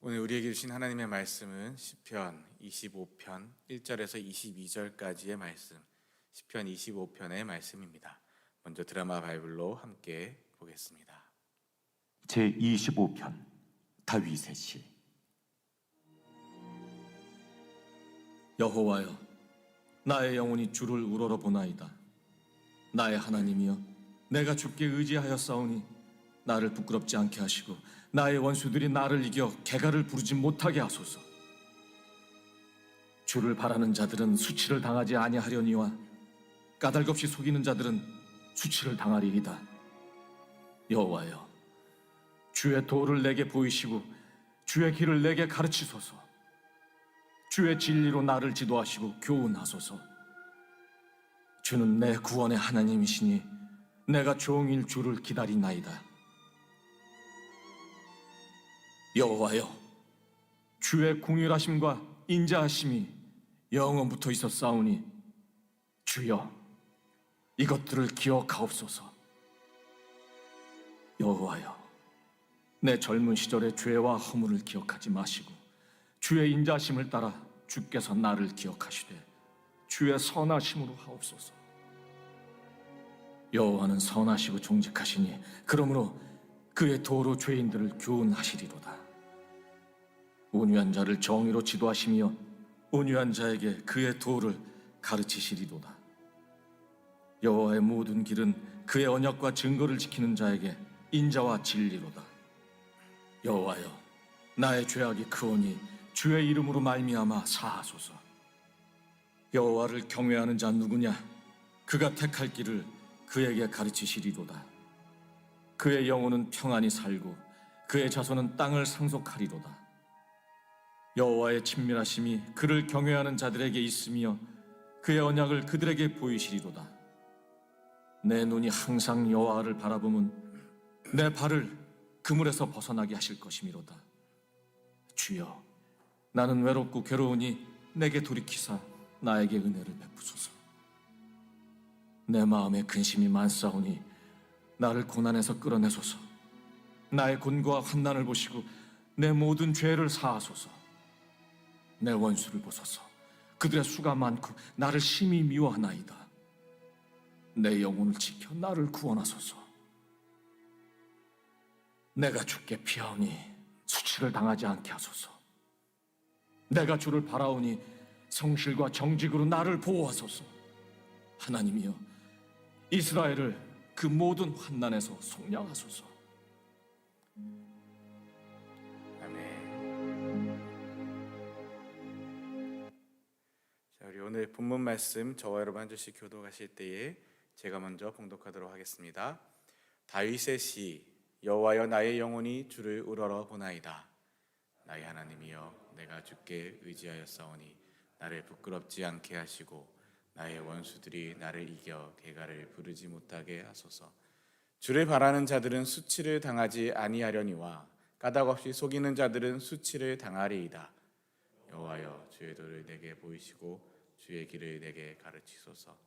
오늘 우리에게 주신 하나님의 말씀은 시편 25편 1절에서 22절까지의 말씀, 시편 25편의 말씀입니다. 먼저 드라마 바이블로 함께 보겠습니다. 제25편 다윗의 시. 여호와여, 나의 영혼이 주를 우러러 보나이다. 나의 하나님이여, 내가 주께 의지하였사오니 나를 부끄럽지 않게 하시고 나의 원수들이 나를 이겨 개가를 부르지 못하게 하소서. 주를 바라는 자들은 수치를 당하지 아니하려니와 까닭없이 속이는 자들은 수치를 당하리이다. 여호와여, 주의 도를 내게 보이시고 주의 길을 내게 가르치소서. 주의 진리로 나를 지도하시고 교훈하소서. 주는 내 구원의 하나님이시니 내가 종일 주를 기다리나이다. 여호와여, 주의 궁휼하심과 인자하심이 영원부터 있었사오니 주여, 이것들을 기억하옵소서. 여호와여, 내 젊은 시절의 죄와 허물을 기억하지 마시고 주의 인자심을 따라 주께서 나를 기억하시되 주의 선하심으로 하옵소서. 여호와는 선하시고 정직하시니 그러므로 그의 도로 죄인들을 교훈하시리로다. 온유한 자를 정의로 지도하시며 온유한 자에게 그의 도를 가르치시리로다. 여호와의 모든 길은 그의 언약과 증거를 지키는 자에게 인자와 진리로다. 여호와여, 나의 죄악이 크오니 주의 이름으로 말미암아 사하소서. 여호와를 경외하는 자 누구냐? 그가 택할 길을 그에게 가르치시리로다. 그의 영혼은 평안히 살고 그의 자손은 땅을 상속하리로다. 여호와의 친밀하심이 그를 경외하는 자들에게 있으며 그의 언약을 그들에게 보이시리로다. 내 눈이 항상 여호와를 바라보면 내 발을 그물에서 벗어나게 하실 것이미로다. 주여, 나는 외롭고 괴로우니 내게 돌이키사 나에게 은혜를 베푸소서. 내 마음에 근심이 많사오니 나를 고난에서 끌어내소서. 나의 곤고와 환난을 보시고 내 모든 죄를 사하소서. 내 원수를 보소서. 그들의 수가 많고 나를 심히 미워하나이다. 내 영혼을 지켜 나를 구원하소서. 내가 주께 피하오니 수치를 당하지 않게 하소서. 내가 주를 바라오니 성실과 정직으로 나를 보호하소서. 하나님이여, 이스라엘을 그 모든 환난에서 속량하소서. 자, 우리 오늘 본문 말씀 저와 여러분 한 절씩 교독하실 때에 제가 먼저 봉독하도록 하겠습니다. 다윗의 시. 여호와여, 나의 영혼이 주를 우러러 보나이다. 나의 하나님이여, 내가 주께 의지하였사오니 나를 부끄럽지 않게 하시고 나의 원수들이 나를 이겨 개가를 부르지 못하게 하소서. 주를 바라는 자들은 수치를 당하지 아니하려니와 까닭없이 속이는 자들은 수치를 당하리이다. 여호와여, 주의 도를 내게 보이시고 주의 길을 내게 가르치소서.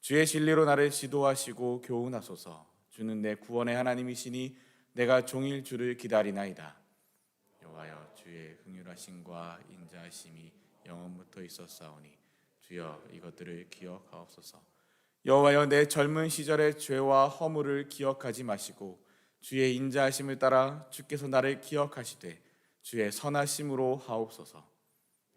주의 진리로 나를 지도하시고 교훈하소서. 주는 내 구원의 하나님이시니 내가 종일 주를 기다리나이다. 여호와여, 주의 긍휼하심과 인자하심이 영원부터 있었사오니 주여, 이것들을 기억하옵소서. 여호와여, 내 젊은 시절의 죄와 허물을 기억하지 마시고 주의 인자하심을 따라 주께서 나를 기억하시되 주의 선하심으로 하옵소서.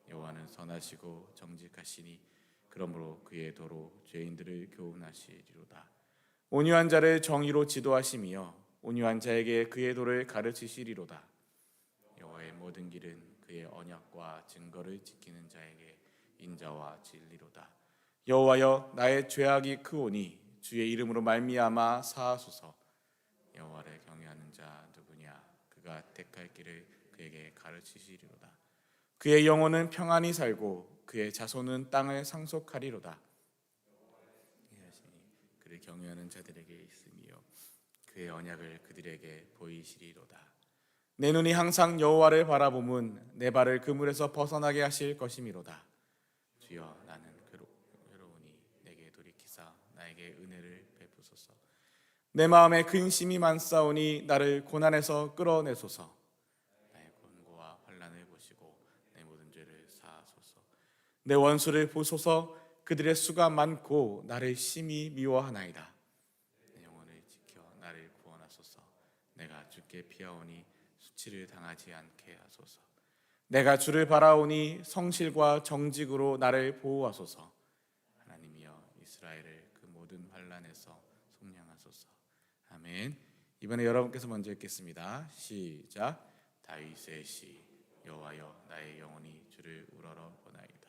여호와는 선하시고 정직하시니 그러므로 그의 도로 죄인들을 교훈하시리로다. 온유한 자를 정의로 지도하시며 온유한 자에게 그의 도를 가르치시리로다. 여호와의 모든 길은 그의 언약과 증거를 지키는 자에게 인자와 진리로다. 여호와여, 나의 죄악이 크오니 주의 이름으로 말미암아 사하소서. 여호와를 경외하는 자 누구냐? 그가 택할 길을 그에게 가르치시리로다. 그의 영혼은 평안히 살고 그의 자손은 땅을 상속하리로다. 그를 경외하는 자들에게 있으며 그의 언약을 그들에게 보이시리로다. 내 눈이 항상 여호와를 바라보면 내 발을 그물에서 벗어나게 하실 것이미로다. 주여, 나는 괴로우니 내게 돌이키사 나에게 은혜를 베푸소서. 내 마음에 근심이 많사오니 나를 고난에서 끌어내소서. 나의 곤고와 환난 하시고 내 모든 죄를 사하소서. 내 원수를 보소서. 그들의 수가 많고 나를 심히 미워하나이다. 내 영혼을 지켜 나를 구원하소서. 내가 주께 피하오니 수치를 당하지 않게 하소서. 내가 주를 바라오니 성실과 정직으로 나를 보호하소서. 하나님이여 이스라엘을 그 모든 환난에서 속량하소서. 아멘. 이번에 여러분께서 먼저 읽겠습니다. 시작. 다윗의 시. 여호와여 나의 영혼이 주를 우러러 보나이다.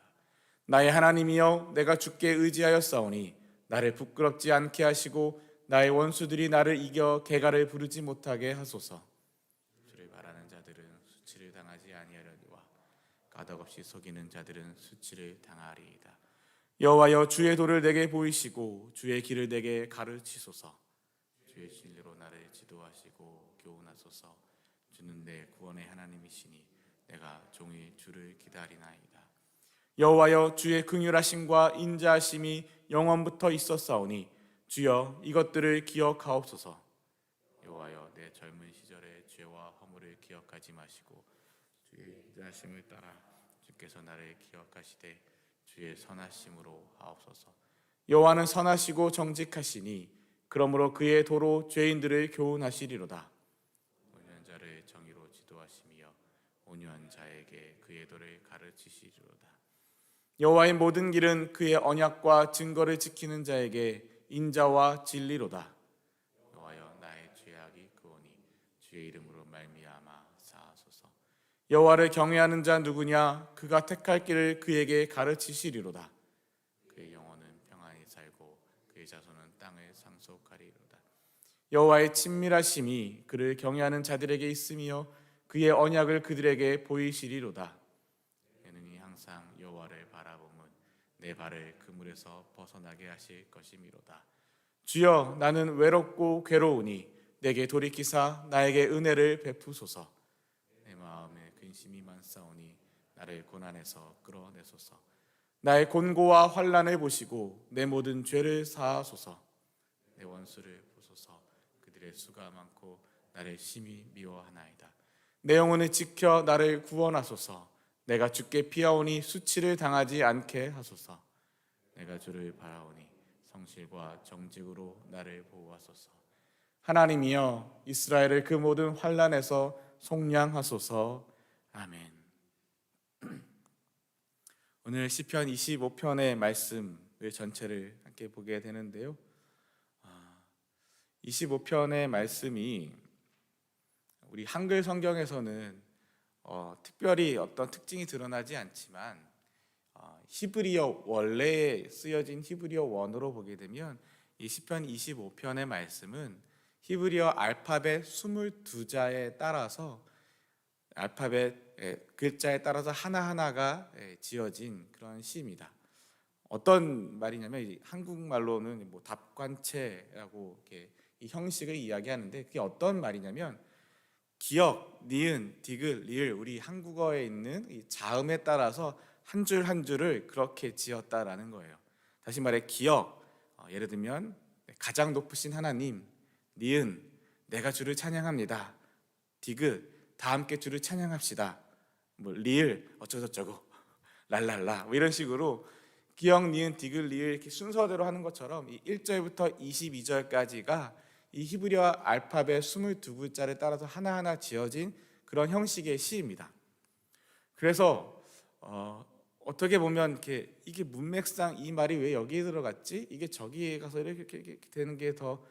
나의 하나님이여 내가 주께 의지하였사오니 나를 부끄럽지 않게 하시고 나의 원수들이 나를 이겨 개가를 부르지 못하게 하소서. 주를 바라는 자들은 수치를 당하지 아니하려니와 까닭없이 속이는 자들은 수치를 당하리이다. 여호와여 주의 도를 내게 보이시고 주의 길을 내게 가르치소서. 주의 진리로 나를 지도하시고 교훈하소서. 주는 내 구원의 하나님이시니 내가 종일 주를 기다리나이다. 여호와여 주의 긍휼하심과 인자하심이 영원부터 있었사오니 주여 이것들을 기억하옵소서. 여호와여 내 젊은 시절의 죄와 허물을 기억하지 마시고 주의 인자하심을 따라 주께서 나를 기억하시되 주의 선하심으로 하옵소서. 여호와는 선하시고 정직하시니 그러므로 그의 도로 죄인들을 교훈하시리로다. 온유한 자를 정의로 지도하시며 온유한 자에게 그의 도를 가르치시리로다. 여호와의 모든 길은 그의 언약과 증거를 지키는 자에게 인자와 진리로다. 여호와여 나의 죄악이 크오니 주의 이름으로 말미암아 사하소서. 여호와를 경외하는 자 누구냐? 그가 택할 길을 그에게 가르치시리로다. 그의 영혼은 평안히 살고 그의 자손은 땅을 상속하리로다. 여호와의 친밀하심이 그를 경외하는 자들에게 있으며 그의 언약을 그들에게 보이시리로다. 항상 여호와를 바라보면 내 발을 그물에서 벗어나게 하실 것이미로다. 주여 나는 외롭고 괴로우니 내게 돌이키사 나에게 은혜를 베푸소서. 내 마음에 근심이 많사오니 나를 고난에서 끌어내소서. 나의 곤고와 환난을 보시고 내 모든 죄를 사하소서. 내 원수를 보소서. 그들의 수가 많고 나를 심히 미워하나이다. 내 영혼을 지켜 나를 구원하소서. 내가 주께 피하오니 수치를 당하지 않게 하소서. 내가 주를 바라오니 성실과 정직으로 나를 보호하소서. 하나님이여 이스라엘을 그 모든 환난에서 속량하소서. 아멘. 오늘 시편 25편의 말씀을 전체를 함께 보게 되는데요. 25편의 말씀이 우리 한글 성경에서는 특별히 어떤 특징이 드러나지 않지만 히브리어 원래에 쓰여진 히브리어 원어로 보게 되면 이 시편 25편의 말씀은 히브리어 알파벳 22자에 따라서 알파벳 글자에 따라서 하나하나가 지어진 그런 시입니다. 어떤 말이냐면 한국말로는 뭐 답관체라고 이렇게 이 형식을 이야기하는데 그게 어떤 말이냐면 기역, 니은, 디귿, 리을 우리 한국어에 있는 이 자음에 따라서 한 줄 한 줄을 그렇게 지었다라는 거예요. 다시 말해 기역, 예를 들면 가장 높으신 하나님, 니은, 내가 주를 찬양합니다. 디귿, 다 함께 주를 찬양합시다. 뭐 리을, 어쩌고저쩌고, 랄랄라 뭐 이런 식으로 기역, 니은, 디귿, 리을 이렇게 순서대로 하는 것처럼 이 1절부터 22절까지가 이 히브리어 알파벳 22글자를 따라서 하나하나 지어진 그런 형식의 시입니다. 그래서 어떻게 보면 이게 문맥상 이 말이 왜 여기에 들어갔지? 이게 저기에 가서 이렇게 되는 게 더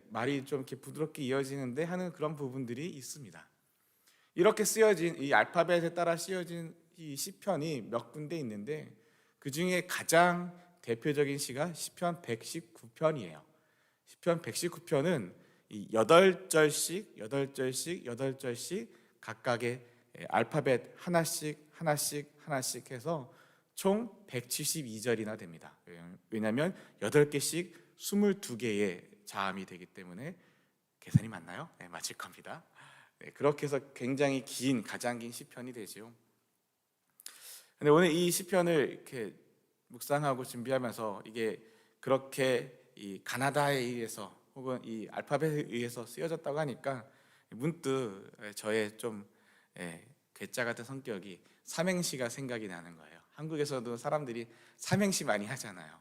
말이 좀 이렇게 부드럽게 이어지는데 하는 그런 부분들이 있습니다. 이렇게 쓰여진 이 알파벳에 따라 쓰여진 이 시편이 몇 군데 있는데 그 중에 가장 대표적인 시가 시편 119편이에요. 시편 119편은 이 8절씩 각각의 알파벳 하나씩 해서 총 172절이나 됩니다. 왜냐하면 8개씩 22개의 자음이 되기 때문에 계산이 맞나요? 네, 맞을 겁니다. 네, 그렇게 해서 굉장히 가장 긴 시편이 되죠. 근데 오늘 이 시편을 이렇게 묵상하고 준비하면서 이게 그렇게 이 가나다에 의해서 혹은 이 알파벳에 의해서 쓰여졌다고 하니까 문득 저의 좀 괴짜 같은 성격이 삼행시가 생각이 나는 거예요. 한국에서도 사람들이 삼행시 많이 하잖아요.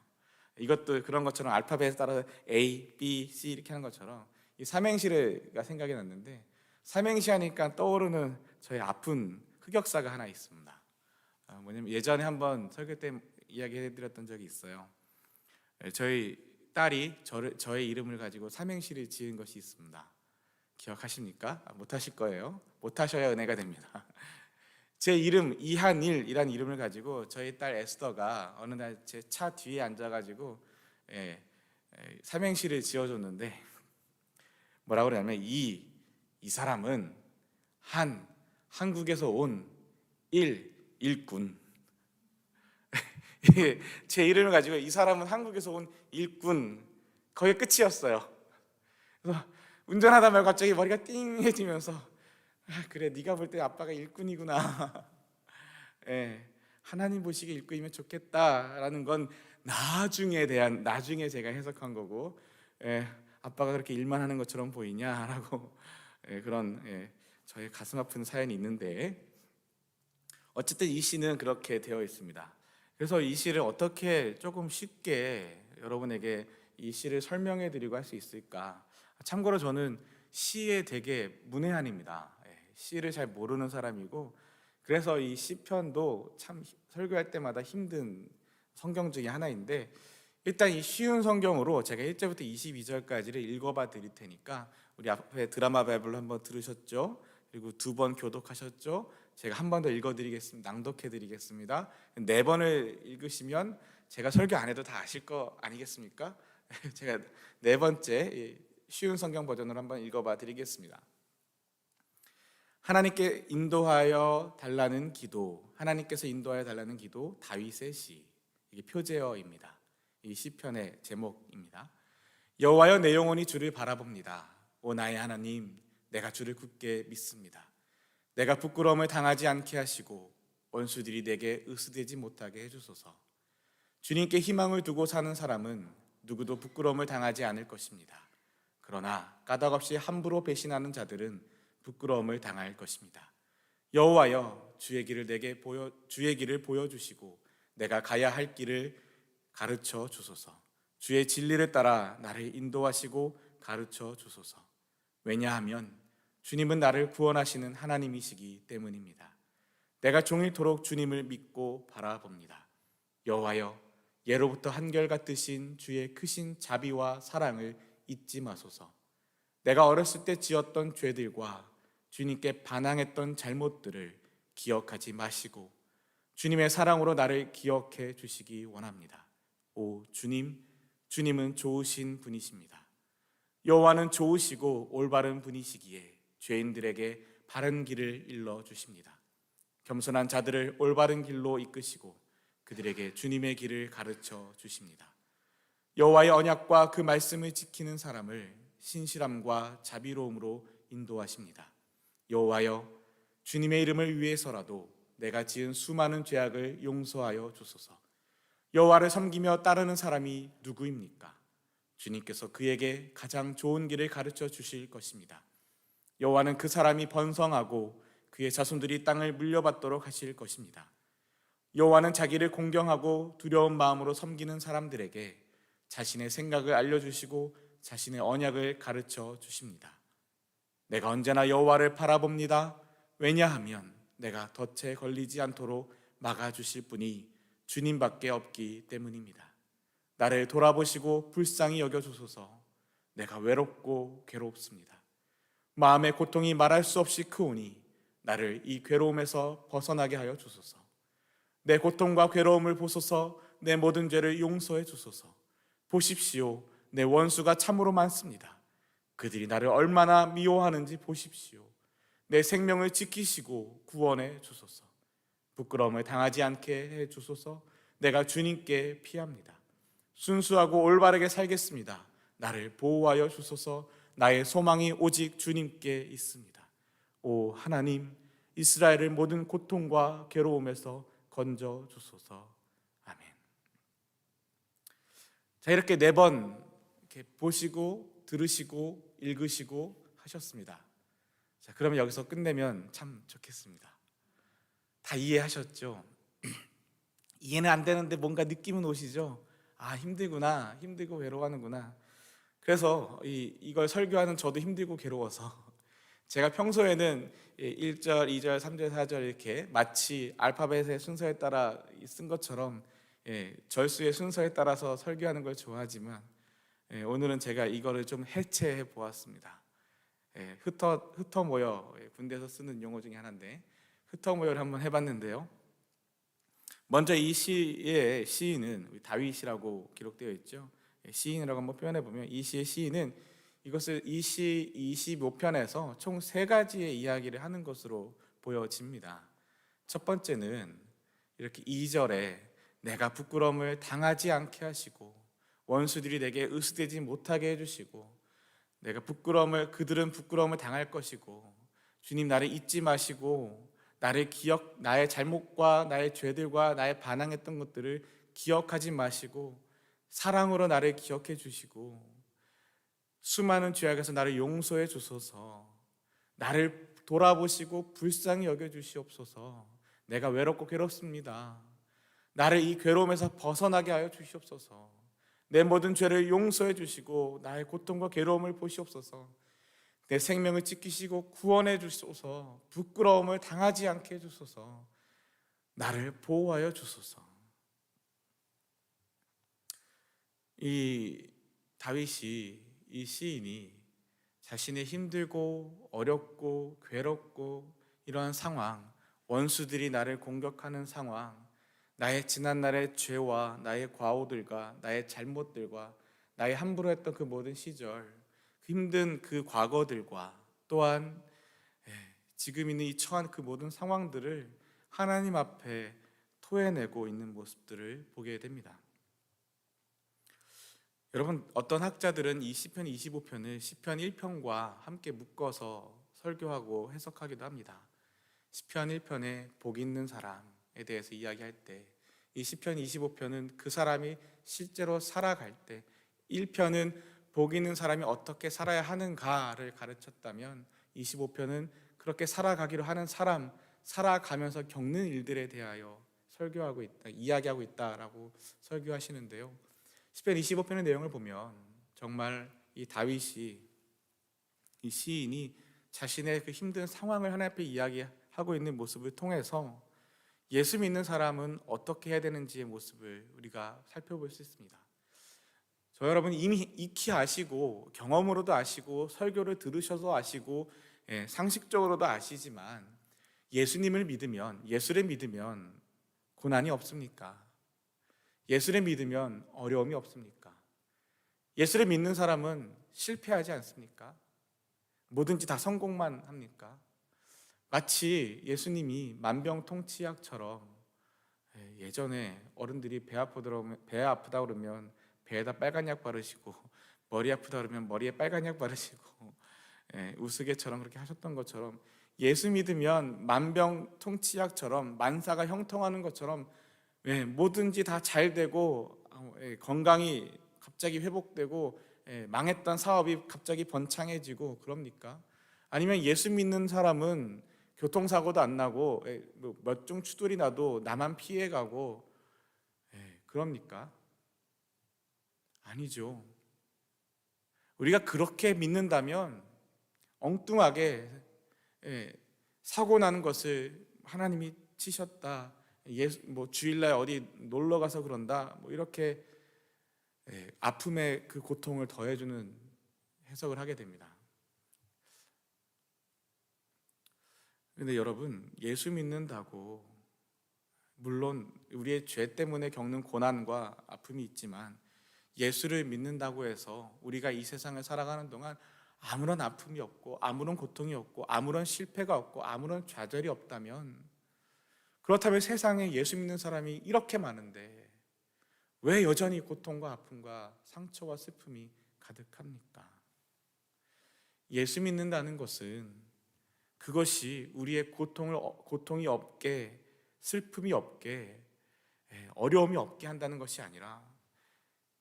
이것도 그런 것처럼 알파벳에 따라 A, B, C 이렇게 하는 것처럼 이 삼행시가 생각이 났는데, 삼행시 하니까 떠오르는 저의 아픈 흑역사가 하나 있습니다. 뭐냐면 예전에 한번 설교 때 이야기해드렸던 적이 있어요. 저희 딸이 저의 이름을 가지고 삼행시를 지은 것이 있습니다. 기억하십니까? 못하실 거예요. 못하셔야 은혜가 됩니다. 제 이름 이한일이라는 이름을 가지고 저희 딸 에스더가 어느 날 제 차 뒤에 앉아가지고 삼행시를 지어줬는데, 뭐라고 그러냐면 이 사람은 한국에서 온 일꾼. 제 이름을 가지고 이 사람은 한국에서 온 일꾼, 거의 끝이었어요. 그래서 운전하다 말고 갑자기 머리가 띵해지면서 그래, 네가 볼 때 아빠가 일꾼이구나. 하나님 보시기에 일꾼이면 좋겠다라는 건 나중에 제가 해석한 거고, 아빠가 그렇게 일만 하는 것처럼 보이냐라고 그런 저의 가슴 아픈 사연이 있는데, 어쨌든 이 시는 그렇게 되어 있습니다. 그래서 이 시를 어떻게 조금 쉽게 여러분에게 이 시를 설명해 드리고 할 수 있을까? 참고로 저는 시에 되게 문외한입니다. 시를 잘 모르는 사람이고, 그래서 이 시편도 참 설교할 때마다 힘든 성경 중에 하나인데, 일단 이 쉬운 성경으로 제가 1절부터 22절까지를 읽어봐 드릴 테니까, 우리 앞에 드라마 바이블로 한번 들으셨죠? 그리고 2번 교독하셨죠? 제가 한 번 더 읽어드리겠습니다. 낭독해드리겠습니다. 4번을 읽으시면 제가 설교 안 해도 다 아실 거 아니겠습니까? 제가 4번째 쉬운 성경 버전으로 한번 읽어봐 드리겠습니다. 하나님께 인도하여 달라는 기도, 하나님께서 인도하여 달라는 기도, 다윗의 시. 이게 표제어입니다. 이 시편의 제목입니다. 여호와여, 내 영혼이 주를 바라봅니다. 오 나의 하나님, 내가 주를 굳게 믿습니다. 내가 부끄러움을 당하지 않게 하시고 원수들이 내게 으스대지 못하게 해주소서. 주님께 희망을 두고 사는 사람은 누구도 부끄러움을 당하지 않을 것입니다. 그러나 까닭없이 함부로 배신하는 자들은 부끄러움을 당할 것입니다. 여호와여, 주의 길을 보여주시고 내가 가야 할 길을 가르쳐 주소서. 주의 진리를 따라 나를 인도하시고 가르쳐 주소서. 왜냐하면 주님은 나를 구원하시는 하나님이시기 때문입니다. 내가 종일토록 주님을 믿고 바라봅니다. 여호와여, 예로부터 한결같으신 주의 크신 자비와 사랑을 잊지 마소서. 내가 어렸을 때 지었던 죄들과 주님께 반항했던 잘못들을 기억하지 마시고 주님의 사랑으로 나를 기억해 주시기 원합니다. 오 주님, 주님은 좋으신 분이십니다. 여호와는 좋으시고 올바른 분이시기에 죄인들에게 바른 길을 일러 주십니다. 겸손한 자들을 올바른 길로 이끄시고 그들에게 주님의 길을 가르쳐 주십니다. 여호와의 언약과 그 말씀을 지키는 사람을 신실함과 자비로움으로 인도하십니다. 여호와여, 주님의 이름을 위해서라도 내가 지은 수많은 죄악을 용서하여 주소서. 여호와를 섬기며 따르는 사람이 누구입니까? 주님께서 그에게 가장 좋은 길을 가르쳐 주실 것입니다. 여호와는 그 사람이 번성하고 그의 자손들이 땅을 물려받도록 하실 것입니다. 여호와는 자기를 공경하고 두려운 마음으로 섬기는 사람들에게 자신의 생각을 알려주시고 자신의 언약을 가르쳐 주십니다. 내가 언제나 여호와를 바라봅니다. 왜냐하면 내가 덫에 걸리지 않도록 막아주실 분이 주님밖에 없기 때문입니다. 나를 돌아보시고 불쌍히 여겨주소서. 내가 외롭고 괴롭습니다. 마음의 고통이 말할 수 없이 크오니 나를 이 괴로움에서 벗어나게 하여 주소서. 내 고통과 괴로움을 보소서. 내 모든 죄를 용서해 주소서. 보십시오, 내 원수가 참으로 많습니다. 그들이 나를 얼마나 미워하는지 보십시오. 내 생명을 지키시고 구원해 주소서. 부끄러움을 당하지 않게 해 주소서. 내가 주님께 피합니다. 순수하고 올바르게 살겠습니다. 나를 보호하여 주소서. 나의 소망이 오직 주님께 있습니다. 오 하나님, 이스라엘을 모든 고통과 괴로움에서 건져 주소서. 아멘. 자, 이렇게 4번 이렇게 보시고 들으시고 읽으시고 하셨습니다. 자, 그러면 여기서 끝내면 참 좋겠습니다. 다 이해하셨죠? 이해는 안 되는데 뭔가 느낌은 오시죠? 아, 힘들구나, 힘들고 외로워하는구나. 그래서 이걸 설교하는 저도 힘들고 괴로워서 제가 평소에는 1절, 2절, 3절, 4절 이렇게 마치 알파벳의 순서에 따라 쓴 것처럼 절수의 순서에 따라서 설교하는 걸 좋아하지만 오늘은 제가 이거를 좀 해체해 보았습니다. 흩어 모여, 군대에서 쓰는 용어 중에 하나인데 흩어 모여를 한번 해봤는데요. 먼저 이 시의 시인은 우리 다윗이라고 기록되어 있죠. 시인이라고 한번 표현해 보면 이 시의 시인은 이것을 이 시 25편에서 총 세 가지의 이야기를 하는 것으로 보여집니다. 첫 번째는 이렇게 2절에 내가 부끄러움을 당하지 않게 하시고 원수들이 내게 의수되지 못하게 해주시고 그들은 부끄러움을 당할 것이고 주님 나를 잊지 마시고 나의 잘못과 나의 죄들과 나의 반항했던 것들을 기억하지 마시고 사랑으로 나를 기억해 주시고 수많은 죄악에서 나를 용서해 주소서. 나를 돌아보시고 불쌍히 여겨 주시옵소서. 내가 외롭고 괴롭습니다. 나를 이 괴로움에서 벗어나게 하여 주시옵소서. 내 모든 죄를 용서해 주시고 나의 고통과 괴로움을 보시옵소서. 내 생명을 지키시고 구원해 주소서. 부끄러움을 당하지 않게 해 주소서. 나를 보호하여 주소서. 이 다윗이, 이 시인이 자신의 힘들고 어렵고 괴롭고 이러한 상황, 원수들이 나를 공격하는 상황, 나의 지난날의 죄와 나의 과오들과 나의 잘못들과 나의 함부로 했던 그 모든 시절, 힘든 그 과거들과 또한 지금 있는 이 처한 그 모든 상황들을 하나님 앞에 토해내고 있는 모습들을 보게 됩니다. 여러분, 어떤 학자들은 이 시편 25편을 시편 1편과 함께 묶어서 설교하고 해석하기도 합니다. 시편 1편에 복 있는 사람에 대해서 이야기할 때 이 시편 25편은 그 사람이 실제로 살아갈 때, 1편은 복 있는 사람이 어떻게 살아야 하는가를 가르쳤다면 25편은 그렇게 살아가기로 하는 사람, 살아가면서 겪는 일들에 대하여 설교하고 있다, 이야기하고 있다라고 설교하시는데요. 시편 25편의 내용을 보면 정말 이 다윗이, 이 시인이 자신의 그 힘든 상황을 하나님 앞에 이야기하고 있는 모습을 통해서 예수 믿는 사람은 어떻게 해야 되는지의 모습을 우리가 살펴볼 수 있습니다. 저 여러분 이미 익히 아시고 경험으로도 아시고 설교를 들으셔서 아시고 상식적으로도 아시지만 예수님을 믿으면, 예수를 믿으면 고난이 없습니까? 예수를 믿으면 어려움이 없습니까? 예수를 믿는 사람은 실패하지 않습니까? 뭐든지 다 성공만 합니까? 마치 예수님이 만병통치약처럼 예전에 어른들이 배 아프다 그러면 배에다 빨간 약 바르시고 머리 아프다 그러면 머리에 빨간 약 바르시고 우스개처럼 그렇게 하셨던 것처럼 예수 믿으면 만병통치약처럼 만사가 형통하는 것처럼 뭐든지 다 잘 되고 건강이 갑자기 회복되고 망했던 사업이 갑자기 번창해지고 그럽니까? 아니면 예수 믿는 사람은 교통사고도 안 나고 몇 중 추돌이 나도 나만 피해가고 그럽니까? 아니죠. 우리가 그렇게 믿는다면 엉뚱하게 사고 나는 것을 하나님이 치셨다, 주일날 어디 놀러 가서 그런다, 이렇게 아픔의 그 고통을 더해주는 해석을 하게 됩니다. 그런데 여러분, 예수 믿는다고 물론 우리의 죄 때문에 겪는 고난과 아픔이 있지만 예수를 믿는다고 해서 우리가 이 세상을 살아가는 동안 아무런 아픔이 없고 아무런 고통이 없고 아무런 실패가 없고 아무런 좌절이 없다면, 그렇다면 세상에 예수 믿는 사람이 이렇게 많은데 왜 여전히 고통과 아픔과 상처와 슬픔이 가득합니까? 예수 믿는다는 것은 그것이 우리의 고통이 없게, 슬픔이 없게, 어려움이 없게 한다는 것이 아니라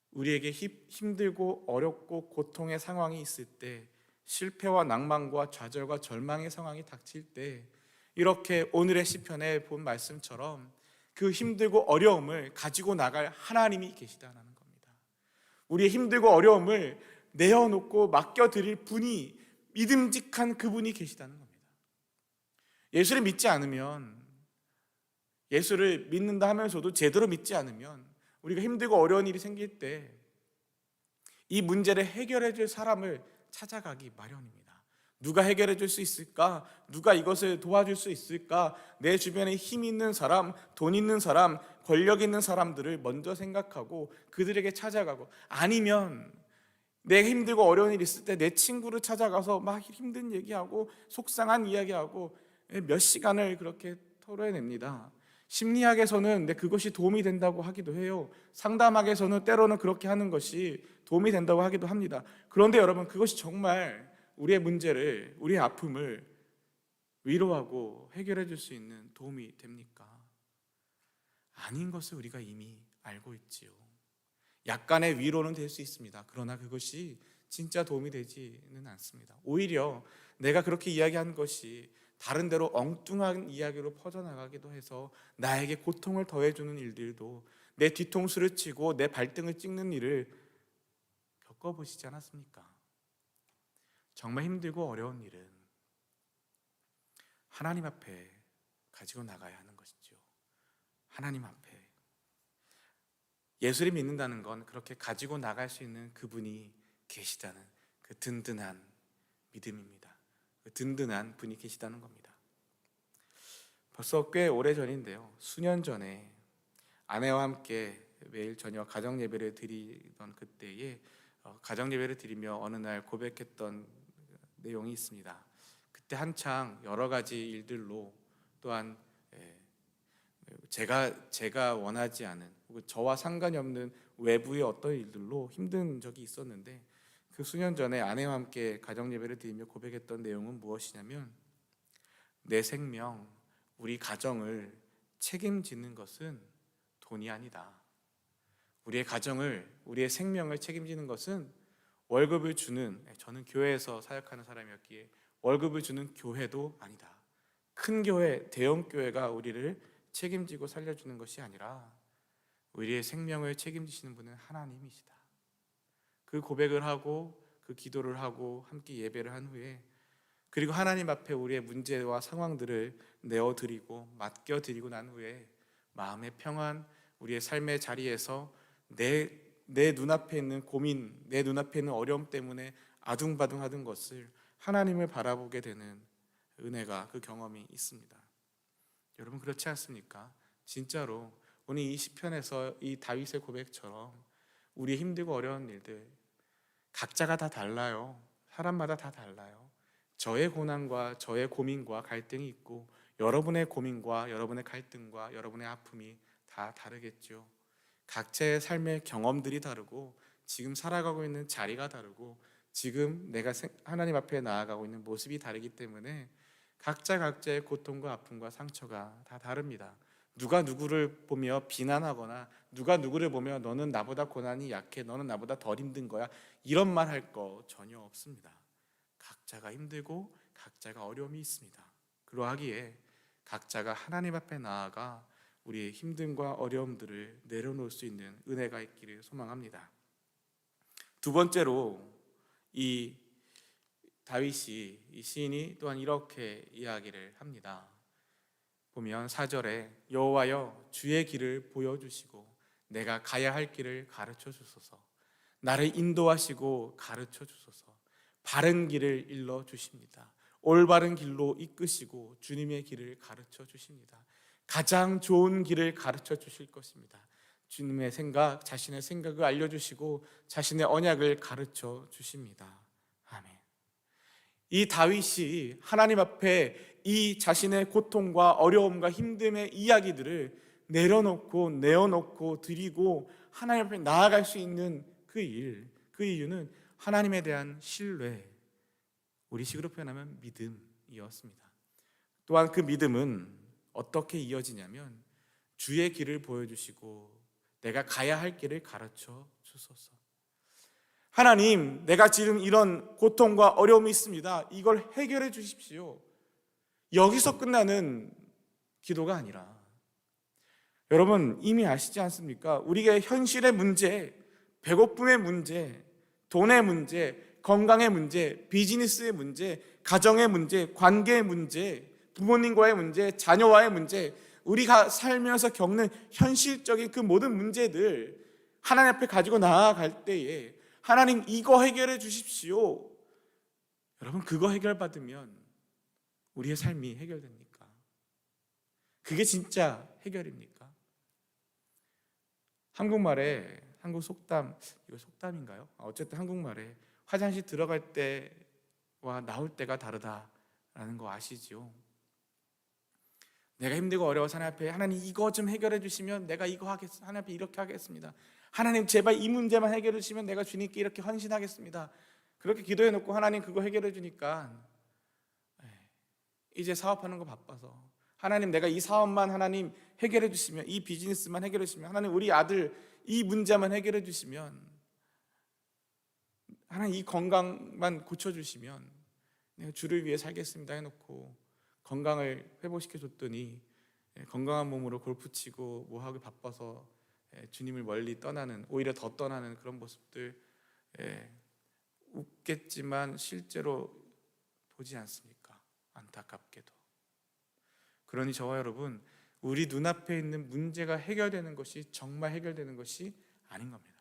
우리에게 힘들고 어렵고 고통의 상황이 있을 때, 실패와 낭만과 좌절과 절망의 상황이 닥칠 때 이렇게 오늘의 시편에 본 말씀처럼 그 힘들고 어려움을 가지고 나갈 하나님이 계시다는 겁니다. 우리의 힘들고 어려움을 내어놓고 맡겨드릴 분이, 믿음직한 그분이 계시다는 겁니다. 예수를 믿지 않으면, 예수를 믿는다 하면서도 제대로 믿지 않으면 우리가 힘들고 어려운 일이 생길 때 이 문제를 해결해 줄 사람을 찾아가기 마련입니다. 누가 해결해 줄 수 있을까? 누가 이것을 도와줄 수 있을까? 내 주변에 힘 있는 사람, 돈 있는 사람, 권력 있는 사람들을 먼저 생각하고 그들에게 찾아가고, 아니면 내가 힘들고 어려운 일 있을 때 내 친구를 찾아가서 막 힘든 얘기하고 속상한 이야기하고 몇 시간을 그렇게 털어냅니다. 심리학에서는 그것이 도움이 된다고 하기도 해요. 상담학에서는 때로는 그렇게 하는 것이 도움이 된다고 하기도 합니다. 그런데 여러분, 그것이 정말 우리의 문제를, 우리의 아픔을 위로하고 해결해 줄 수 있는 도움이 됩니까? 아닌 것을 우리가 이미 알고 있지요. 약간의 위로는 될 수 있습니다. 그러나 그것이 진짜 도움이 되지는 않습니다. 오히려 내가 그렇게 이야기한 것이 다른 데로 엉뚱한 이야기로 퍼져나가기도 해서 나에게 고통을 더해주는 일들도, 내 뒤통수를 치고 내 발등을 찍는 일을 겪어보시지 않았습니까? 정말 힘들고 어려운 일은 하나님 앞에 가지고 나가야 하는 것이죠. 하나님 앞에. 예수를 믿는다는 건 그렇게 가지고 나갈 수 있는 그분이 계시다는 그 든든한 믿음입니다. 그 든든한 분이 계시다는 겁니다. 벌써 꽤 오래전인데요, 수년 전에 아내와 함께 매일 저녁 가정 예배를 드리던 그때에 가정 예배를 드리며 어느 날 고백했던 내용이 있습니다. 그때 한창 여러 가지 일들로, 또한 제가 원하지 않은, 저와 상관이 없는 외부의 어떤 일들로 힘든 적이 있었는데, 그 수년 전에 아내와 함께 가정 예배를 드리며 고백했던 내용은 무엇이냐면, 내 생명, 우리 가정을 책임지는 것은 돈이 아니다. 우리의 가정을, 우리의 생명을 책임지는 것은 월급을 주는, 저는 교회에서 사역하는 사람이었기에 월급을 주는 교회도 아니다. 큰 교회, 대형 교회가 우리를 책임지고 살려주는 것이 아니라 우리의 생명을 책임지시는 분은 하나님이시다. 그 고백을 하고 그 기도를 하고 함께 예배를 한 후에, 그리고 하나님 앞에 우리의 문제와 상황들을 내어드리고 맡겨드리고 난 후에 마음의 평안, 우리의 삶의 자리에서 내 눈앞에 있는 고민, 내 눈앞에 있는 어려움 때문에 아둥바둥하던 것을 하나님을 바라보게 되는 은혜가, 그 경험이 있습니다. 여러분, 그렇지 않습니까? 진짜로 오늘 이 시편에서 이 다윗의 고백처럼 우리의 힘들고 어려운 일들, 각자가 다 달라요. 사람마다 다 달라요. 저의 고난과 저의 고민과 갈등이 있고, 여러분의 고민과 여러분의 갈등과 여러분의 아픔이 다 다르겠죠. 각자의 삶의 경험들이 다르고, 지금 살아가고 있는 자리가 다르고, 지금 내가 하나님 앞에 나아가고 있는 모습이 다르기 때문에 각자의 고통과 아픔과 상처가 다 다릅니다. 누가 누구를 보며 비난하거나 누가 누구를 보며 너는 나보다 고난이 약해, 너는 나보다 덜 힘든 거야, 이런 말 할 거 전혀 없습니다. 각자가 힘들고 각자가 어려움이 있습니다. 그러하기에 각자가 하나님 앞에 나아가 우리의 힘듦과 어려움들을 내려놓을 수 있는 은혜가 있기를 소망합니다. 두 번째로, 이 다윗이, 이 시인이 또한 이렇게 이야기를 합니다. 보면 4절에 여호와여 주의 길을 보여주시고 내가 가야 할 길을 가르쳐 주소서. 나를 인도하시고 가르쳐 주소서. 바른 길을 일러 주십니다. 올바른 길로 이끄시고 주님의 길을 가르쳐 주십니다. 가장 좋은 길을 가르쳐 주실 것입니다. 주님의 생각, 자신의 생각을 알려주시고 자신의 언약을 가르쳐 주십니다. 아멘. 이 다윗이 하나님 앞에 이 자신의 고통과 어려움과 힘듦의 이야기들을 내어놓고 드리고 하나님 앞에 나아갈 수 있는 그 이유는 하나님에 대한 신뢰, 우리식으로 표현하면 믿음이었습니다. 또한 그 믿음은 어떻게 이어지냐면, 주의 길을 보여주시고 내가 가야 할 길을 가르쳐 주소서. 하나님, 내가 지금 이런 고통과 어려움이 있습니다. 이걸 해결해 주십시오. 여기서 끝나는 기도가 아니라, 여러분 이미 아시지 않습니까? 우리가 현실의 문제, 배고픔의 문제, 돈의 문제, 건강의 문제, 비즈니스의 문제, 가정의 문제, 관계의 문제, 부모님과의 문제, 자녀와의 문제, 우리가 살면서 겪는 현실적인 그 모든 문제들 하나님 앞에 가지고 나아갈 때에 하나님 이거 해결해 주십시오. 여러분 그거 해결받으면 우리의 삶이 해결됩니까? 그게 진짜 해결입니까? 한국말에, 한국 속담, 이거 속담인가요? 어쨌든 한국말에 화장실 들어갈 때와 나올 때가 다르다라는 거 아시죠? 내가 힘들고 어려워서 하나님 앞에 하나님 이거 좀 해결해 주시면 내가 이거 하겠습니다. 하나님 앞에 이렇게 하겠습니다. 하나님 제발 이 문제만 해결해 주시면 내가 주님께 이렇게 헌신하겠습니다. 그렇게 기도해 놓고 하나님 그거 해결해 주니까 이제 사업하는 거 바빠서, 하나님 내가 이 사업만 하나님 해결해 주시면, 이 비즈니스만 해결해 주시면, 하나님 우리 아들 이 문제만 해결해 주시면, 하나님 이 건강만 고쳐주시면 내가 주를 위해 살겠습니다 해놓고 건강을 회복시켜 줬더니 건강한 몸으로 골프 치고 뭐하고 바빠서 주님을 멀리 떠나는, 오히려 더 떠나는 그런 모습들 웃겠지만 실제로 보지 않습니까? 안타깝게도. 그러니 저와 여러분, 우리 눈앞에 있는 문제가 해결되는 것이 정말 해결되는 것이 아닌 겁니다.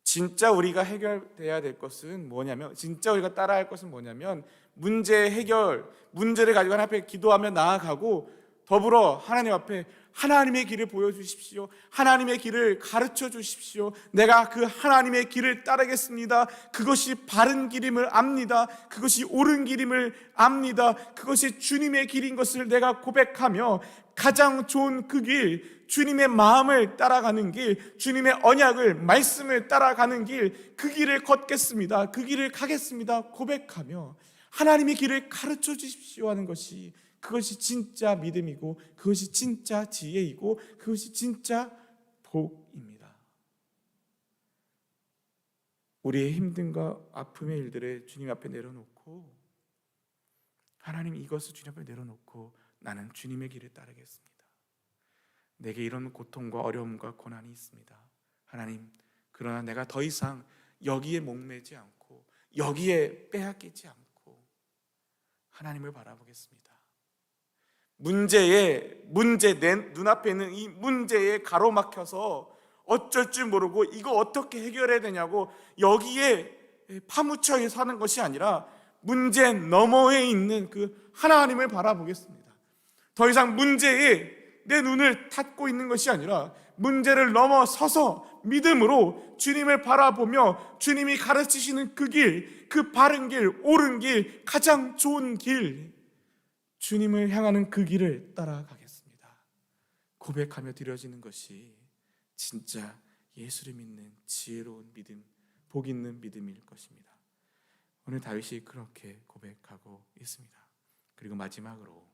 진짜 우리가 해결돼야 될 것은 뭐냐면, 진짜 우리가 따라야 할 것은 뭐냐면, 문제 해결, 문제를 가지고 하나님 앞에 기도하며 나아가고, 더불어 하나님 앞에 하나님의 길을 보여주십시오. 하나님의 길을 가르쳐 주십시오. 내가 그 하나님의 길을 따르겠습니다. 그것이 바른 길임을 압니다. 그것이 옳은 길임을 압니다. 그것이 주님의 길인 것을 내가 고백하며 가장 좋은 그 길, 주님의 마음을 따라가는 길, 주님의 언약을, 말씀을 따라가는 길, 그 길을 걷겠습니다. 그 길을 가겠습니다 고백하며 하나님의 길을 가르쳐 주십시오 하는 것이, 그것이 진짜 믿음이고, 그것이 진짜 지혜이고, 그것이 진짜 복입니다. 우리의 힘듦과 아픔의 일들을 주님 앞에 내려놓고, 하나님 이것을 주님 앞에 내려놓고 나는 주님의 길을 따르겠습니다. 내게 이런 고통과 어려움과 고난이 있습니다. 하나님, 그러나 내가 더 이상 여기에 목매지 않고 여기에 빼앗기지 않고 하나님을 바라보겠습니다. 내 눈앞에 있는 이 문제에 가로막혀서 어쩔 줄 모르고 이거 어떻게 해결해야 되냐고 여기에 파묻혀 사는 것이 아니라 문제 너머에 있는 그 하나님을 바라보겠습니다. 더 이상 문제에 내 눈을 닫고 있는 것이 아니라 문제를 넘어서서 믿음으로 주님을 바라보며 주님이 가르치시는 그 길, 그 바른 길, 옳은 길, 가장 좋은 길, 주님을 향하는 그 길을 따라가겠습니다 고백하며 드려지는 것이 진짜 예수를 믿는 지혜로운 믿음, 복 있는 믿음일 것입니다. 오늘 다윗이 그렇게 고백하고 있습니다. 그리고 마지막으로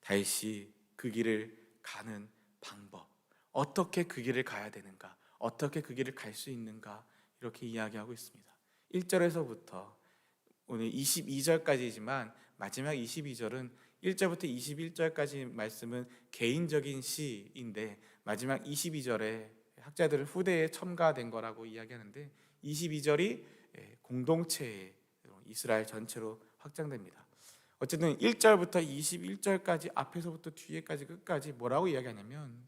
다윗이 그 길을 가는 방법, 어떻게 그 길을 가야 되는가, 어떻게 그 길을 갈 수 있는가, 이렇게 이야기하고 있습니다. 1절에서부터 오늘 22절까지지만 마지막 22절은 1절부터 21절까지 말씀은 개인적인 시인데, 마지막 22절에 학자들은 후대에 첨가된 거라고 이야기하는데 22절이 공동체의 이스라엘 전체로 확장됩니다. 어쨌든 1절부터 21절까지 앞에서부터 뒤에까지 끝까지 뭐라고 이야기하냐면,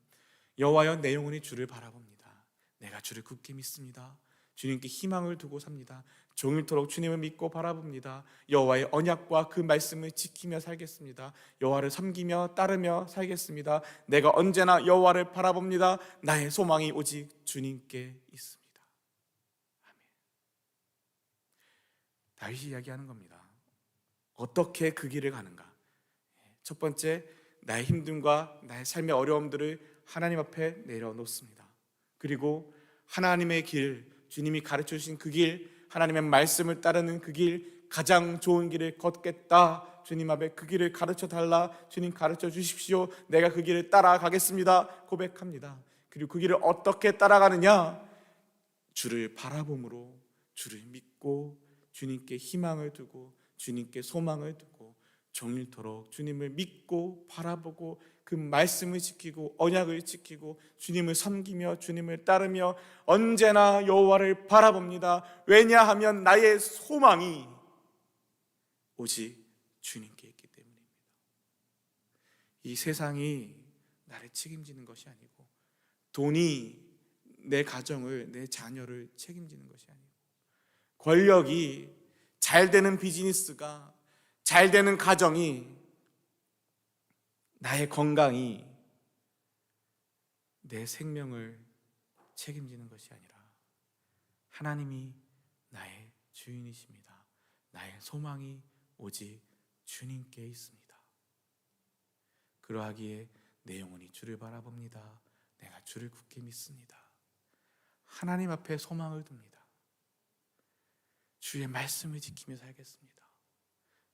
여호와여 내 영혼이 주를 바라봅니다. 내가 주를 굳게 믿습니다. 주님께 희망을 두고 삽니다. 종일토록 주님을 믿고 바라봅니다. 여호와의 언약과 그 말씀을 지키며 살겠습니다. 여호와를 섬기며 따르며 살겠습니다. 내가 언제나 여호와를 바라봅니다. 나의 소망이 오직 주님께 있습니다. 아멘. 다윗이 이야기하는 겁니다. 어떻게 그 길을 가는가? 첫 번째, 나의 힘듦과 나의 삶의 어려움들을 하나님 앞에 내려놓습니다. 그리고 하나님의 길, 주님이 가르쳐 주신 그 길, 하나님의 말씀을 따르는 그 길, 가장 좋은 길을 걷겠다. 주님 앞에 그 길을 가르쳐 달라. 주님 가르쳐 주십시오. 내가 그 길을 따라가겠습니다 고백합니다. 그리고 그 길을 어떻게 따라가느냐? 주를 바라봄으로, 주를 믿고 주님께 희망을 두고 주님께 소망을 두고 종일토록 주님을 믿고 바라보고 그 말씀을 지키고 언약을 지키고 주님을 섬기며 주님을 따르며 언제나 여호와를 바라봅니다. 왜냐하면 나의 소망이 오직 주님께 있기 때문입니다. 이 세상이 나를 책임지는 것이 아니고, 돈이 내 가정을, 내 자녀를 책임지는 것이 아니고, 권력이, 잘 되는 비즈니스가, 잘 되는 가정이, 나의 건강이 내 생명을 책임지는 것이 아니라 하나님이 나의 주인이십니다. 나의 소망이 오직 주님께 있습니다. 그러하기에 내 영혼이 주를 바라봅니다. 내가 주를 굳게 믿습니다. 하나님 앞에 소망을 둡니다. 주의 말씀을 지키며 살겠습니다.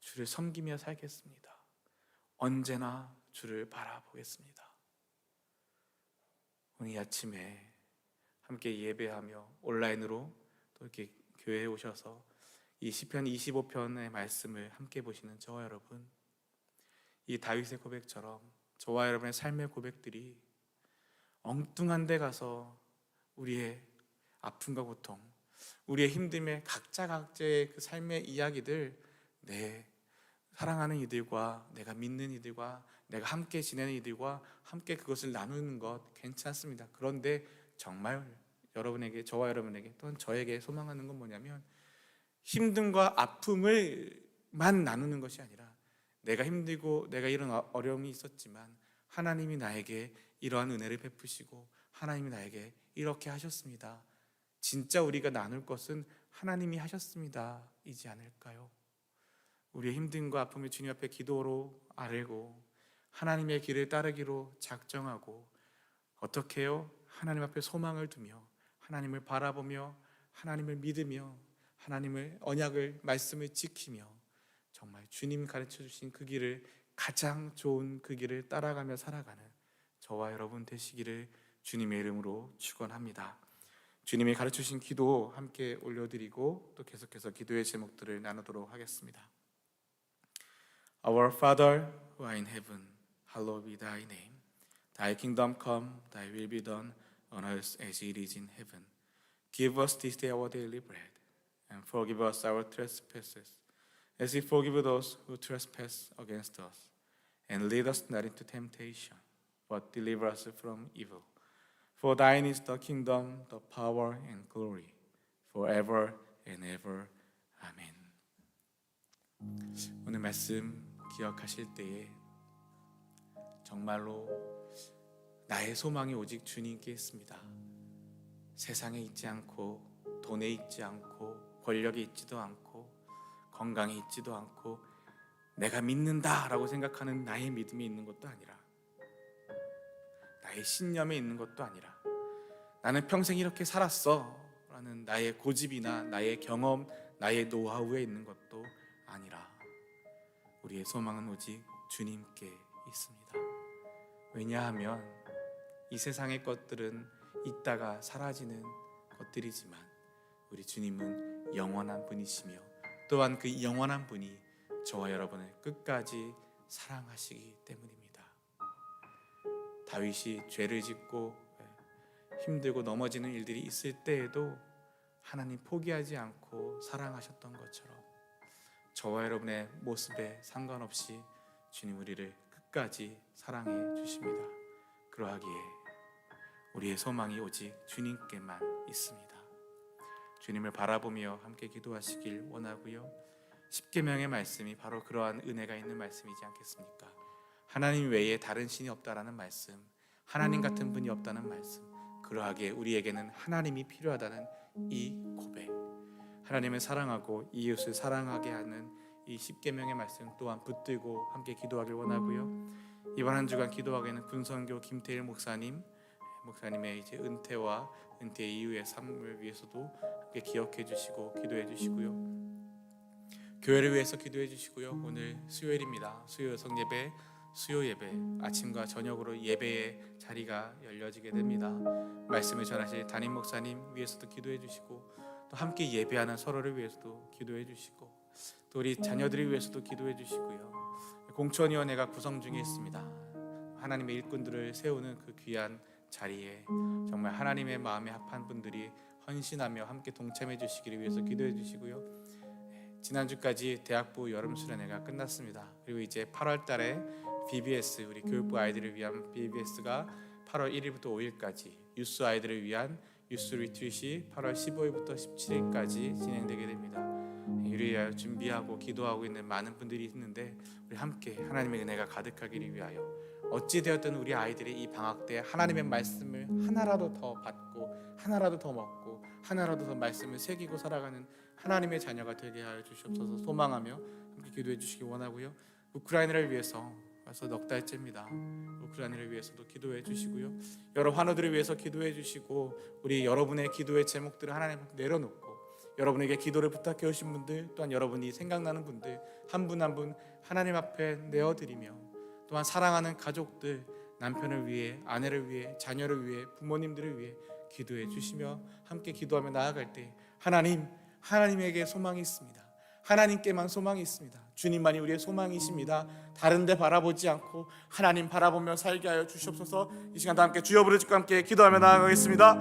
주를 섬기며 살겠습니다. 언제나 주를 바라보겠습니다. 오늘 아침에 함께 예배하며 온라인으로 또 이렇게 교회에 오셔서 이 시편 25편의 말씀을 함께 보시는 저와 여러분, 이 다윗의 고백처럼 저와 여러분의 삶의 고백들이 엉뚱한 데 가서 우리의 아픔과 고통, 우리의 힘듦에 각자의 그 삶의 이야기들, 내 사랑하는 이들과 내가 믿는 이들과 내가 함께 지내는 이들과 함께 그것을 나누는 것 괜찮습니다. 그런데 정말 여러분에게, 저와 여러분에게 또는 저에게 소망하는 건 뭐냐면, 힘듦과 아픔을만 나누는 것이 아니라 내가 힘들고 내가 이런 어려움이 있었지만 하나님이 나에게 이러한 은혜를 베푸시고 하나님이 나에게 이렇게 하셨습니다. 진짜 우리가 나눌 것은 하나님이 하셨습니다 이지 않을까요? 우리의 힘듦과 아픔을 주님 앞에 기도로 아뢰고 하나님의 길을 따르기로 작정하고, 어떻게 해요? 하나님 앞에 소망을 두며 하나님을 바라보며 하나님을 믿으며 하나님의 언약을, 말씀을 지키며 정말 주님 가르쳐 주신 그 길을, 가장 좋은 그 길을 따라가며 살아가는 저와 여러분 되시기를 주님의 이름으로 축원합니다. 주님이 가르쳐 주신 기도 함께 올려드리고 또 계속해서 기도의 제목들을 나누도록 하겠습니다. Our Father who art in heaven, hallowed be thy name. Thy kingdom come, thy will be done on earth as it is in heaven. Give us this day our daily bread, and forgive us our trespasses, as we forgive those who trespass against us. And lead us not into temptation, but deliver us from evil. For thine is the kingdom, the power, and glory, forever and ever. 아멘. 오늘 말씀 기억하실 때에 정말로 나의 소망이 오직 주님께 있습니다. 세상에 있지 않고, 돈에 있지 않고, 권력에 있지도 않고, 건강에 있지도 않고, 내가 믿는다라고 생각하는 나의 믿음이 있는 것도 아니라, 나의 신념에 있는 것도 아니라, 나는 평생 이렇게 살았어 라는 나의 고집이나 나의 경험, 나의 노하우에 있는 것도 아니라 우리의 소망은 오직 주님께 있습니다. 왜냐하면 이 세상의 것들은 있다가 사라지는 것들이지만 우리 주님은 영원한 분이시며 또한 그 영원한 분이 저와 여러분을 끝까지 사랑하시기 때문입니다. 다윗이 죄를 짓고 힘들고 넘어지는 일들이 있을 때에도 하나님 포기하지 않고 사랑하셨던 것처럼 저와 여러분의 모습에 상관없이 주님 우리를 끝까지 사랑해 주십니다. 그러하기에 우리의 소망이 오직 주님께만 있습니다. 주님을 바라보며 함께 기도하시길 원하고요. 십계명의 말씀이 바로 그러한 은혜가 있는 말씀이지 않겠습니까? 하나님 외에 다른 신이 없다라는 말씀, 하나님 같은 분이 없다는 말씀, 그러하기에 우리에게는 하나님이 필요하다는 이 고백, 하나님을 사랑하고 이웃을 사랑하게 하는 이 십계명의 말씀 또한 붙들고 함께 기도하길 원하고요. 이번 한 주간 기도하기에는 군선교 김태일 목사님의 이제 은퇴와 은퇴 이후의 삶을 위해서도 함께 기억해 주시고 기도해 주시고요. 교회를 위해서 기도해 주시고요. 오늘 수요일입니다. 수요 여성 예배, 수요 예배, 아침과 저녁으로 예배의 자리가 열려지게 됩니다. 말씀을 전하실 담임 목사님 위해서도 기도해 주시고, 또 함께 예배하는 서로를 위해서도 기도해 주시고, 또 우리 자녀들을 위해서도 기도해 주시고요. 공천위원회가 구성 중에 있습니다. 하나님의 일꾼들을 세우는 그 귀한 자리에 정말 하나님의 마음에 합한 분들이 헌신하며 함께 동참해 주시기를 위해서 기도해 주시고요. 지난주까지 대학부 여름수련회가 끝났습니다. 그리고 이제 8월 달에 BBS, 우리 교육부 아이들을 위한 BBS가 8월 1일부터 5일까지, 유스 아이들을 위한 유스 리트릿이 8월 15일부터 17일까지 진행되게 됩니다. 이를 위하여 준비하고 기도하고 있는 많은 분들이 있는데 우리 함께 하나님의 은혜가 가득하기를 위하여 어찌 되었든 우리 아이들이 이 방학 때 하나님의 말씀을 하나라도 더 받고 하나라도 더 먹고 하나라도 더 말씀을 새기고 살아가는 하나님의 자녀가 되게 하여 주시옵소서 소망하며 함께 기도해 주시기 원하고요. 우크라이나를 위해서 벌써 넉 달째입니다. 우크라이나를 위해서도 기도해 주시고요. 여러 환우들을 위해서 기도해 주시고 우리 여러분의 기도의 제목들을 하나님 앞에 내려놓고 여러분에게 기도를 부탁해 오신 분들 또한 여러분이 생각나는 분들 한 분 한 분 하나님 앞에 내어드리며 또한 사랑하는 가족들 남편을 위해 아내를 위해 자녀를 위해 부모님들을 위해 기도해 주시며 함께 기도하며 나아갈 때 하나님에게 소망이 있습니다. 하나님께만 소망이 있습니다. 주님만이 우리의 소망이십니다. 다른 데 바라보지 않고 하나님 바라보며 살게 하여 주시옵소서. 이 시간 다 함께 주여 부르짖고 함께 기도하며 나아가겠습니다.